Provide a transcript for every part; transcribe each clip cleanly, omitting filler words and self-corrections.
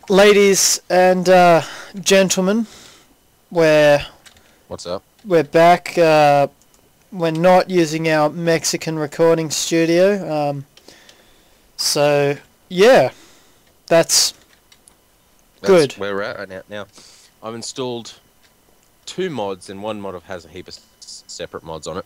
Ladies and gentlemen, we're What's up? we're back. We're not using our Mexican recording studio. So yeah, that's good. Where we're at right now. Now, I've installed 2 mods, and one mod has a heap of separate mods on it.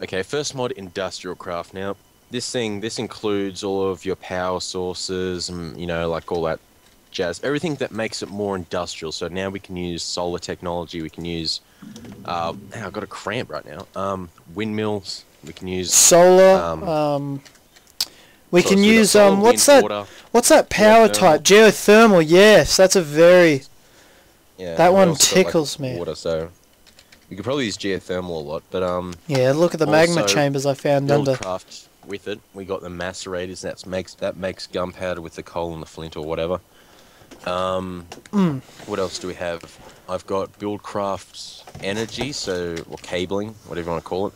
Okay, first mod, Industrialcraft. Now, this includes all of your power sources, and like all that jazz, everything that makes it more industrial. So now we can use solar technology. We can use, I've got a cramp right now. Windmills. We can use Solar. We can use solar, what's wind, that? water, What's that power type? Geothermal. Yes, that's a very. Yeah, that one also got, tickles me. Water, so you could probably use geothermal a lot, but Yeah, look at the magma chambers I found under. Buildcraft with it. We got the macerators. That makes gunpowder with the coal and the flint or whatever. What else do we have? I've got Buildcraft energy, or cabling, whatever you want to call it.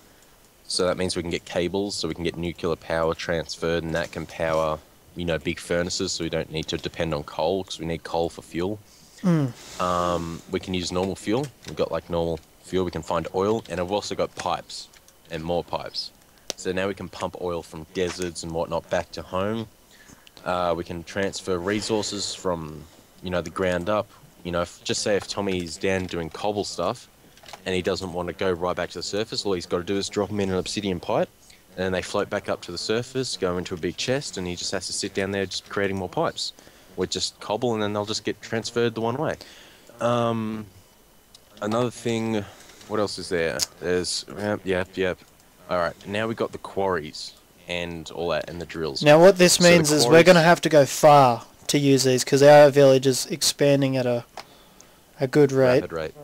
So that means we can get cables, so we can get nuclear power transferred, and that can power, big furnaces, so we don't need to depend on coal, because we need coal for fuel. We can use normal fuel. We've got normal fuel. We can find oil, and I've also got pipes, and more pipes. So now we can pump oil from deserts and whatnot back to home. We can transfer resources from, the ground up. Just say if Tommy's down doing cobble stuff, and he doesn't want to go right back to the surface, all he's got to do is drop them in an obsidian pipe, and then they float back up to the surface, go into a big chest, and he just has to sit down there just creating more pipes. With just cobble, and then they'll just get transferred the one way. Another thing, what else is there? There's, yep. Alright, now we've got the quarries, and all that, and the drills. Now what this means is we're going to have to go far to use these, because our village is expanding at a good rate. Rapid rate.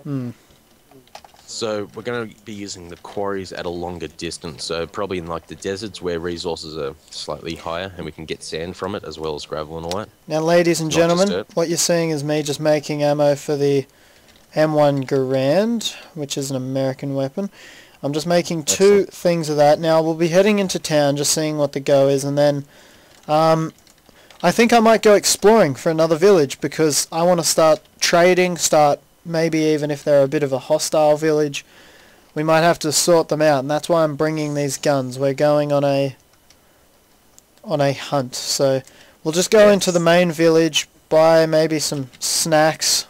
So we're going to be using the quarries at a longer distance, so probably in the deserts where resources are slightly higher, and we can get sand from it as well as gravel and all that. Now ladies and gentlemen, what you're seeing is me just making ammo for the M1 Garand, which is an American weapon. I'm just making 2 things of that. Now we'll be heading into town, just seeing what the go is, and then I think I might go exploring for another village, because I want to start trading, maybe even if they're a bit of a hostile village, we might have to sort them out, and that's why I'm bringing these guns. We're going on a hunt, so we'll just go into the main village, buy maybe some snacks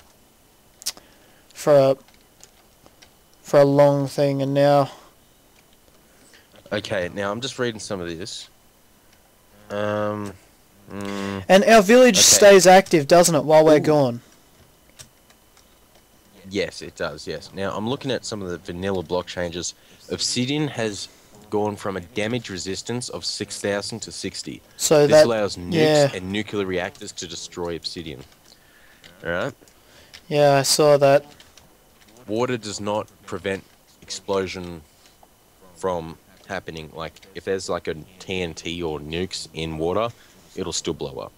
for a long thing, and now... Okay, now I'm just reading some of this. And our village stays active, doesn't it, while we're gone? Yes, it does, yes. Now, I'm looking at some of the vanilla block changes. Obsidian has gone from a damage resistance of 6,000 to 60. So this allows nukes and nuclear reactors to destroy obsidian. Alright? Yeah, I saw that. Water does not prevent explosion from happening. Like, if there's a TNT or nukes in water, it'll still blow up.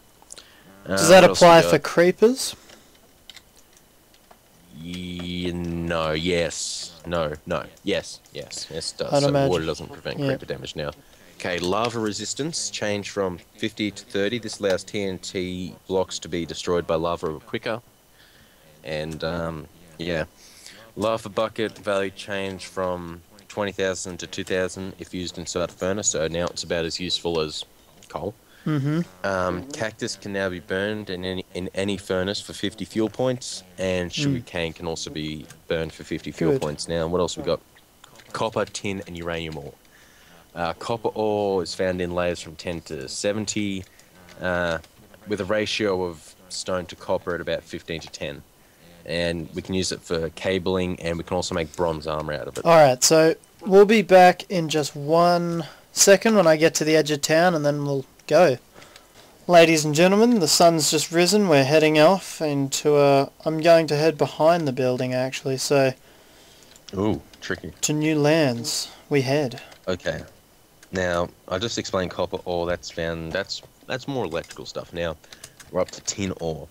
Does that apply for creepers? No, yes. No. Yes, it does. So water doesn't prevent creeper damage now. Okay, lava resistance changed from 50 to 30. This allows TNT blocks to be destroyed by lava quicker. And, lava bucket value changed from 20,000 to 2,000 if used inside a furnace, so now it's about as useful as coal. Cactus can now be burned in any furnace for 50 fuel points, and sugarcane can also be burned for 50 fuel points. Now, what else we got? Copper, tin, and uranium ore. Copper ore is found in layers from 10 to 70, with a ratio of stone to copper at about 15 to 10. And we can use it for cabling, and we can also make bronze armor out of it. Alright, so we'll be back in just 1 second when I get to the edge of town, and then we'll go. Ladies and gentlemen, the sun's just risen. We're heading off into I'm going to head behind the building, actually, so... Ooh, tricky. To new lands we head. Okay. Now, I just explained copper ore. That's more electrical stuff. Now, we're up to tin ore.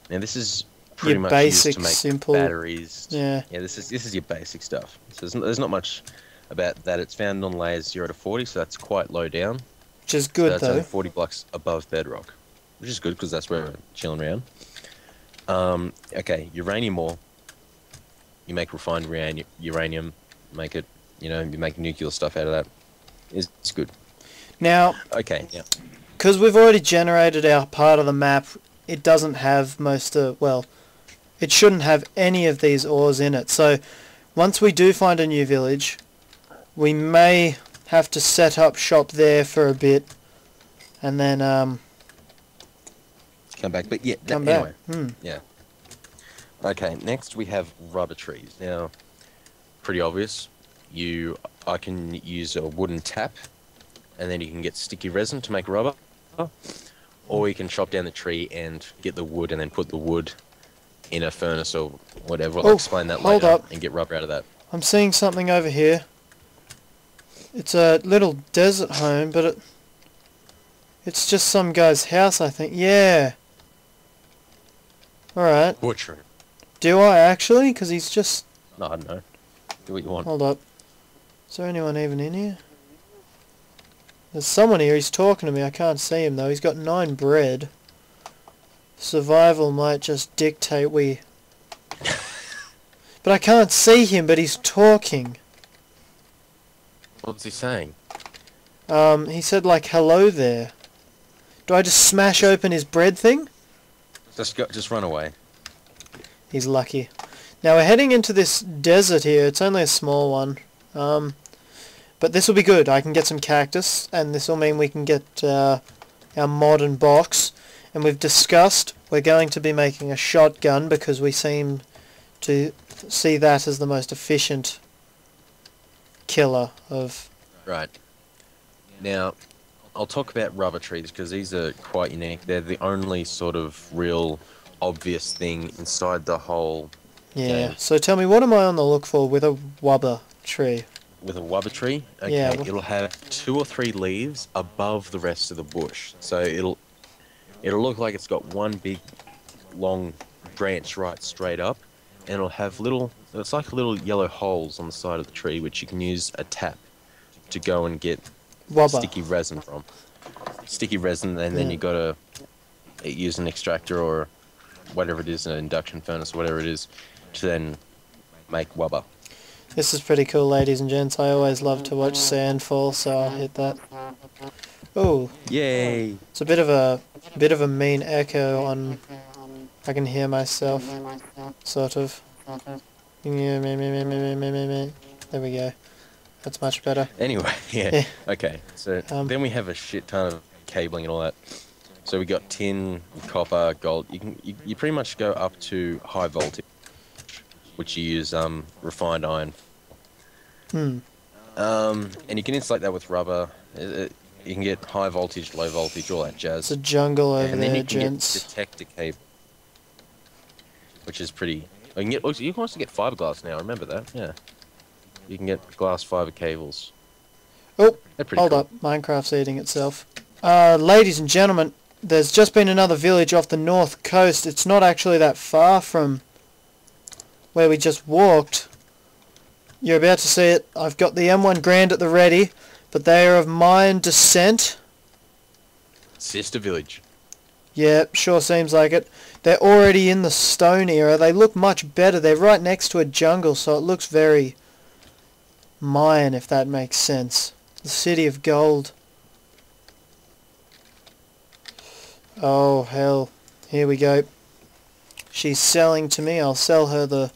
Now, this is pretty much basic, used to make simple batteries. Yeah. Yeah, this is your basic stuff. So there's not much about that it's found on layers 0 to 40, so that's quite low down. Which is So good, that's though. only 40 blocks above bedrock, which is good because that's where we're chilling around. Okay, uranium ore. You make refined uranium, make it, you make nuclear stuff out of that. It's good. Now, okay, yeah. Because we've already generated our part of the map, it doesn't have well, it shouldn't have any of these ores in it. So, once we do find a new village, we may have to set up shop there for a bit, and then, come back, but yeah, anyway. Yeah. Okay, next we have rubber trees. Now, pretty obvious. I can use a wooden tap, and then you can get sticky resin to make rubber, or you can chop down the tree and get the wood, and then put the wood in a furnace or whatever. I'll explain that later. Hold up. And get rubber out of that. I'm seeing something over here. It's a little desert home, but it's just some guy's house, I think. Yeah. Alright. Butcher. Do I actually? Because he's just... No, I don't know. Do what you want. Hold up. Is there anyone even in here? There's someone here. He's talking to me. I can't see him, though. He's got 9 bread. Survival might just dictate we... But I can't see him, but he's talking. What's he saying? He said, like, hello there. Do I just smash open his bread thing? Just run away. He's lucky. Now we're heading into this desert here. It's only a small one. But this will be good. I can get some cactus, and this will mean we can get our modern box. And we've discussed we're going to be making a shotgun because we seem to see that as the most efficient killer of... Right. Now, I'll talk about rubber trees because these are quite unique. They're the only sort of real obvious thing inside the whole game. So tell me, what am I on the look for with a rubber tree? With a rubber tree? Okay, yeah, it'll have 2 or 3 leaves above the rest of the bush. So it'll look like it's got one big long branch right straight up, and it'll have it's like little yellow holes on the side of the tree which you can use a tap to go and get sticky resin from. Sticky resin, and then you gotta use an extractor or whatever it is, an induction furnace, whatever it is, to then make wubber. This is pretty cool, ladies and gents. I always love to watch sand fall, so I'll hit that. Oh, yay! It's a bit of a mean echo on. I can hear myself, sort of. Yeah, there we go. That's much better. Anyway, yeah. Okay, so then we have a shit ton of cabling and all that. So we got tin, copper, gold. You pretty much go up to high voltage, which you use refined iron. And you can insulate that with rubber. You can get high voltage, low voltage, all that jazz. It's a jungle over and there, then you can gents. get detector cable, which is pretty. You can also get fiberglass now. Remember that? Yeah. You can get glass fiber cables. Oh, hold cool. up. Minecraft's eating itself. Ladies and gentlemen, there's just been another village off the north coast. It's not actually that far from where we just walked. You're about to see it. I've got the M1 Grand at the ready, but they are of Mayan descent. Sister village. Yeah, sure seems like it. They're already in the stone era. They look much better. They're right next to a jungle, so it looks very Mayan, if that makes sense. The city of gold. Oh, hell. Here we go. She's selling to me. I'll sell her the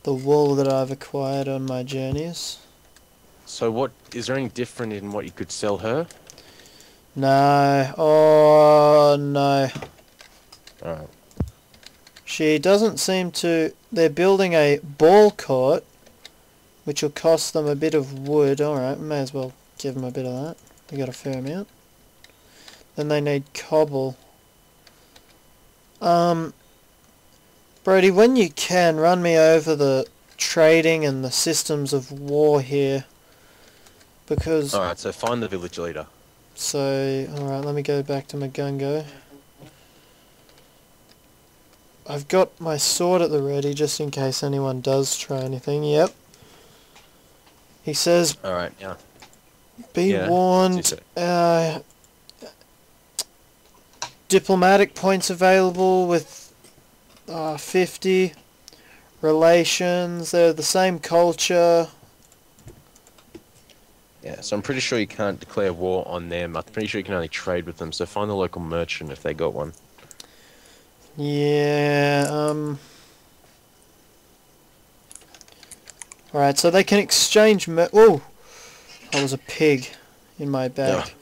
wool that I've acquired on my journeys. So is there any different in what you could sell her? No. Oh, no. Alright. She doesn't seem to... They're building a ball court, which will cost them a bit of wood. Alright, may as well give them a bit of that. They got a fair amount. Then they need cobble. Brody, when you can, run me over the trading and the systems of war here. Because... Alright, so find the village leader. So, alright, let me go back to Magungo. I've got my sword at the ready, just in case anyone does try anything. Yep. He says, Alright, yeah. be warned, diplomatic points available with 50. Relations, they're the same culture. Yeah, so I'm pretty sure you can't declare war on them. I'm pretty sure you can only trade with them, so find the local merchant if they got one. Yeah, Alright, so they can exchange oh! That was a pig in my bag. Yeah.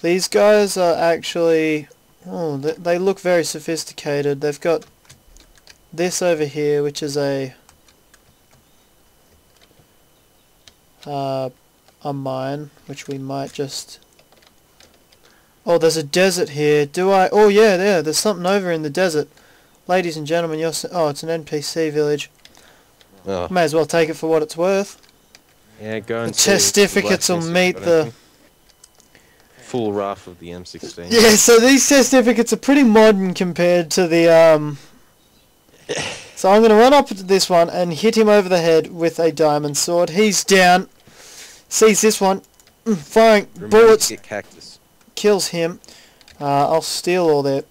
These guys are actually... Oh, they look very sophisticated. They've got this over here, which is a mine, which we might just... Oh, there's a desert here. Oh, yeah, there's something over in the desert. Ladies and gentlemen, oh, it's an NPC village. Oh. May as well take it for what it's worth. Yeah, go and the certificates will meet the... full RAF of the M16. Yeah, so these certificates are pretty modern compared to the, So I'm going to run up to this one and hit him over the head with a diamond sword. He's down. Sees this one. Firing bullets. Get cactus. Kills him. I'll steal all their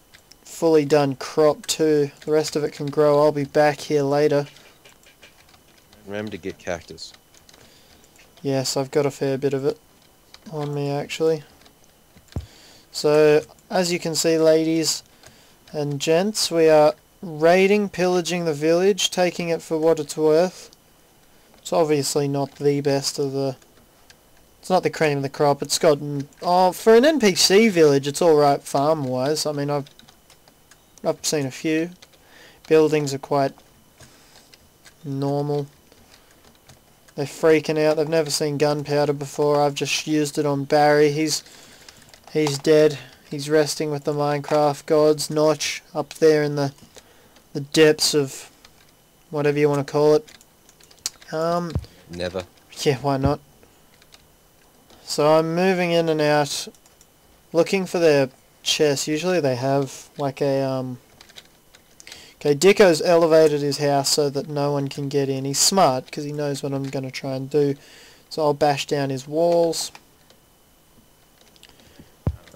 fully done crop too. The rest of it can grow. I'll be back here later. Remember to get cactus. Yes, I've got a fair bit of it on me actually. So, as you can see, ladies and gents, we are raiding, pillaging the village, taking it for what it's worth. It's obviously not the best of the... It's not the cream of the crop. It's got... Oh, for an NPC village, it's alright farm-wise. I mean, I've seen a few. Buildings are quite normal. They're freaking out. They've never seen gunpowder before. I've just used it on Barry. He's dead. He's resting with the Minecraft gods. Notch up there in the depths of whatever you want to call it. Never. Yeah, why not? So I'm moving in and out, looking for their chests. Usually they have like a Okay, Dicko's elevated his house so that no one can get in. He's smart because he knows what I'm going to try and do. So I'll bash down his walls.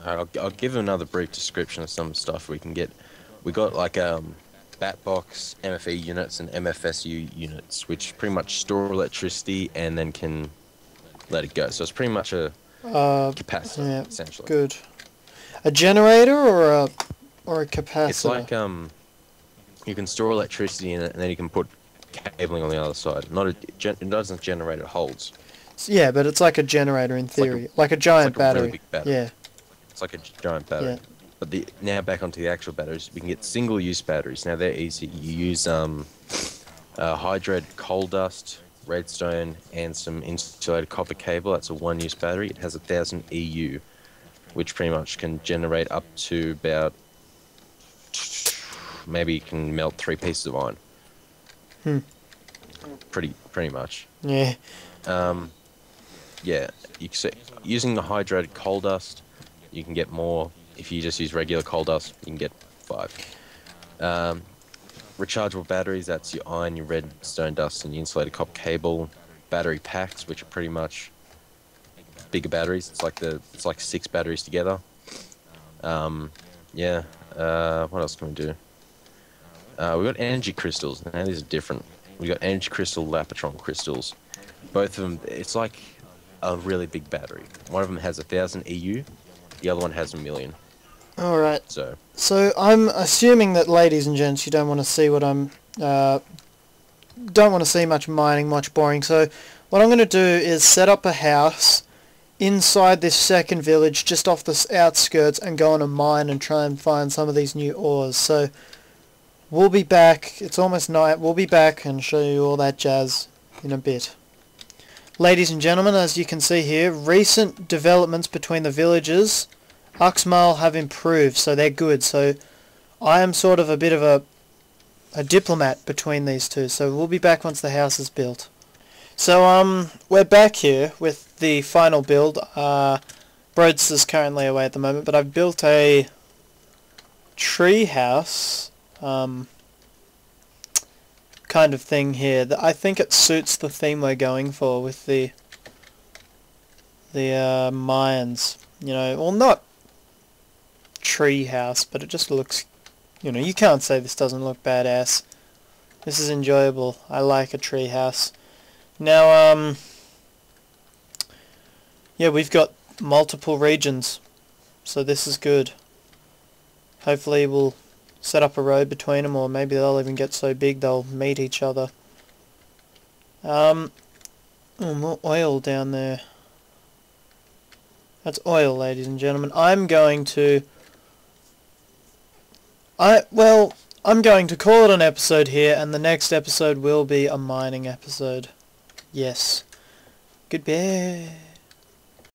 I'll give another brief description of some stuff we can get. We got like Batbox, MFE units, and MFSU units, which pretty much store electricity and then can let it go. So it's pretty much a capacitor, yeah, essentially. Good. A generator or a capacitor? It's like you can store electricity in it, and then you can put cabling on the other side. It doesn't generate; it holds. Yeah, but it's like a generator in theory, like a giant battery. Really big battery. Yeah. It's like a giant battery. Yeah. But now back onto the actual batteries, we can get single-use batteries. Now they're easy. You use hydred coal dust, redstone, and some insulated copper cable. That's a one-use battery. It has 1,000 EU, which pretty much can generate up to about maybe you can melt 3 pieces of iron. Pretty much. Yeah. Yeah. Using the hydrated coal dust, you can get more. If you just use regular coal dust, you can get 5. Rechargeable batteries, that's your iron, your redstone dust, and your insulated copper cable. Battery packs, which are pretty much bigger batteries. It's like 6 batteries together. Yeah. What else can we do? We've got energy crystals. Now these are different. We've got energy crystal, lapotron crystals. Both of them, it's like a really big battery. One of them has 1,000 EU. The other one has 1,000,000. Alright. So I'm assuming that, ladies and gents, you don't want to see what I'm... don't want to see much mining, much boring. So what I'm going to do is set up a house inside this second village, just off the outskirts, and go on a mine and try and find some of these new ores. So we'll be back. It's almost night. We'll be back and show you all that jazz in a bit. Ladies and gentlemen, as you can see here, recent developments between the villages, Uxmal have improved, so they're good. So I am sort of a bit of a diplomat between these two. So we'll be back once the house is built. So we're back here with the final build. Broads is currently away at the moment, but I've built a tree house. kind of thing here. I think it suits the theme we're going for with the mines. You know, well, not tree house, but it just looks, you know, you can't say this doesn't look badass. This is enjoyable. I like a tree house. Now, yeah, we've got multiple regions, so this is good. Hopefully we'll set up a road between them, or maybe they'll even get so big they'll meet each other. Oh, more oil down there. That's oil, ladies and gentlemen. I'm going to call it an episode here, and the next episode will be a mining episode. Yes. Goodbye.